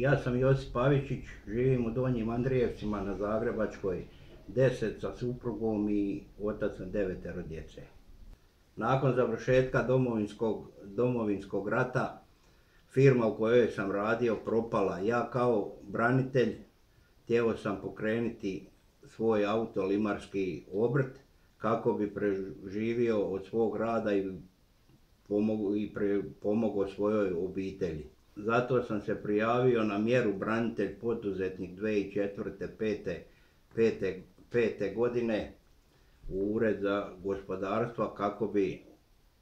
Ja sam Josip Pavičić, živim u Donjim Andrijevcima na Zagrebačkoj, 10 sa suprugom i otac na 9 djece. Nakon završetka Domovinskog rata, firma u kojoj sam radio propala. Ja kao branitelj htio sam pokrenuti svoj autolimarski obrt kako bi preživio od svog rada i pomogao svojoj obitelji. Zato sam se prijavio na mjeru branitelj poduzetnik 2004-2005. godine u Ured za gospodarstvo kako bi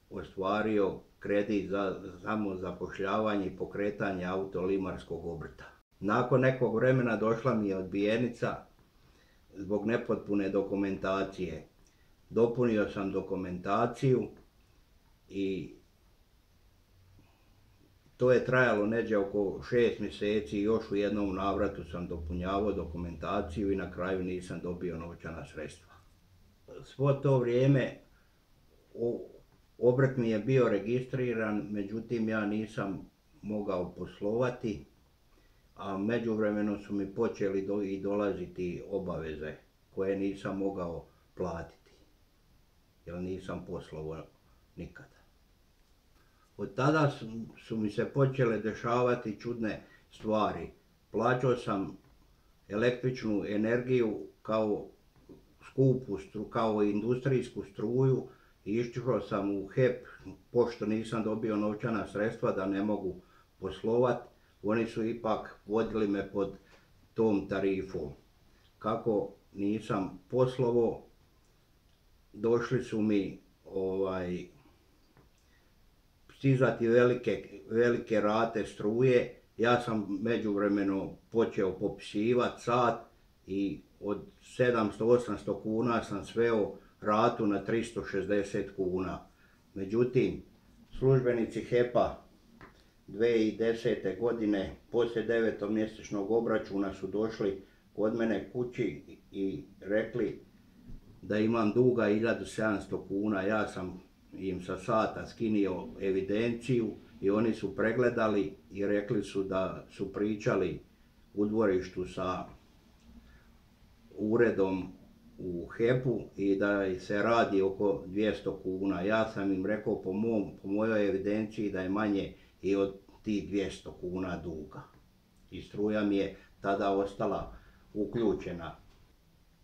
ostvario kredit za samozapošljavanje i pokretanje autolimarskog obrta. Nakon nekog vremena došla mi je odbijenica zbog nepotpune dokumentacije. Dopunio sam dokumentaciju i to je trajalo negdje oko 6 mjeseci, još u jednom navratu sam dopunjavao dokumentaciju i na kraju nisam dobio novčana sredstva. Svo to vrijeme obrt mi je bio registriran, međutim ja nisam mogao poslovati, a međuvremeno su mi počeli i dolaziti obaveze koje nisam mogao platiti, jer nisam poslovao nikada. Od tada su mi se počele dešavati čudne stvari. Plaćao sam električnu energiju kao skupu, kao industrijsku struju i išao sam u HEP, pošto nisam dobio novčana sredstva da ne mogu poslovati. Oni su ipak vodili me pod tom tarifom. Kako nisam poslovao, došli su mi stizati velike rate struje. Ja sam međuvremeno počeo popisivati sat i od 700-800 kuna sam sveo ratu na 360 kuna. Međutim, službenici HEP-a 2010. godine poslije 9-mjesečnog obračuna su došli kod mene kući i rekli da imam duga 1700 kuna. Ja sam im sa sata skinio evidenciju i oni su pregledali i rekli su da su pričali u dvorištu sa uredom u HEP-u i da se radi oko 200 kuna. Ja sam im rekao po mojoj evidenciji da je manje i od tih 200 kuna duga. I struja mi je tada ostala uključena.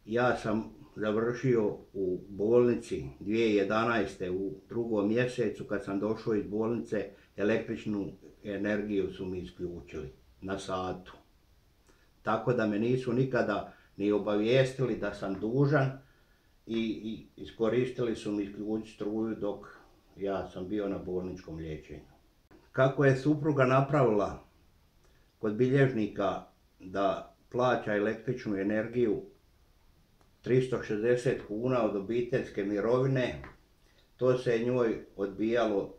Ja sam završio u bolnici 2011. u 2. mjesecu. Kad sam došao iz bolnice, električnu energiju su mi isključili na satu. Tako da me nisu nikada ni obavijestili da sam dužan i iskoristili su mi isključiti struju dok ja sam bio na bolničkom liječenju. Kako je supruga napravila kod bilježnika da plaća električnu energiju 360 kuna od obiteljske mirovine, to se njoj odbijalo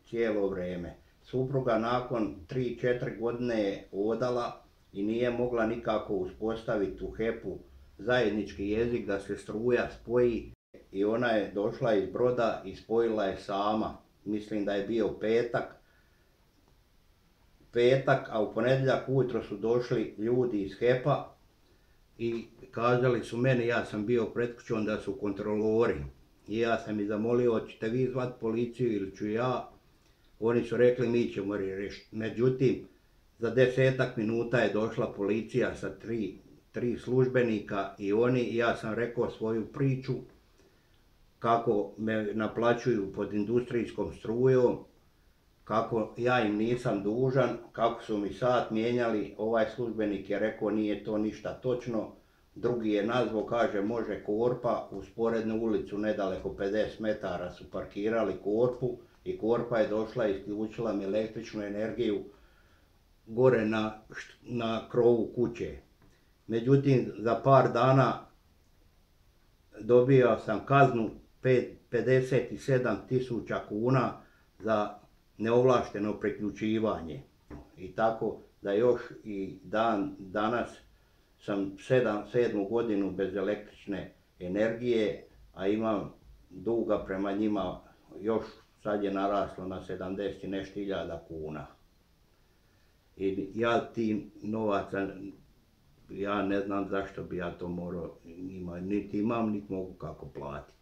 cijelo vrijeme. Supruga nakon 3-4 godine je odala i nije mogla nikako uspostaviti u HEP-u zajednički jezik da se struja spoji i ona je došla iz Broda i spojila je sama. Mislim da je bio petak, a u ponedjeljak ujutro su došli ljudi iz HEP-a i kazali su meni, ja sam bio pred kućom, da su kontrolori. I ja sam ih zamolio, hoćete vi zvati policiju ili ću ja? Oni su rekli, mi ćemo riješiti. Međutim, za 10 minuta je došla policija sa tri službenika i ja sam rekao svoju priču, kako me naplaćuju pod industrijskom strujom, kako ja im nisam dužan, kako su mi sat mijenjali. Ovaj službenik je rekao nije to ništa točno. Drugi je nazvao, kaže može Korpa, u sporednu ulicu nedaleko 50 metara su parkirali Korpu i Korpa je došla i isključila mi električnu energiju gore na krovu kuće. Međutim, za par dana dobio sam kaznu 57.000 kuna za neovlašteno priključivanje. I tako da još i danas sam 7. godinu bez električne energije, a imam duga prema njima još sad je naraslo na 70 i nešto hiljada kuna. I ja ti novaca, ja ne znam zašto bi ja to morao, niti imam, niti mogu kako platiti.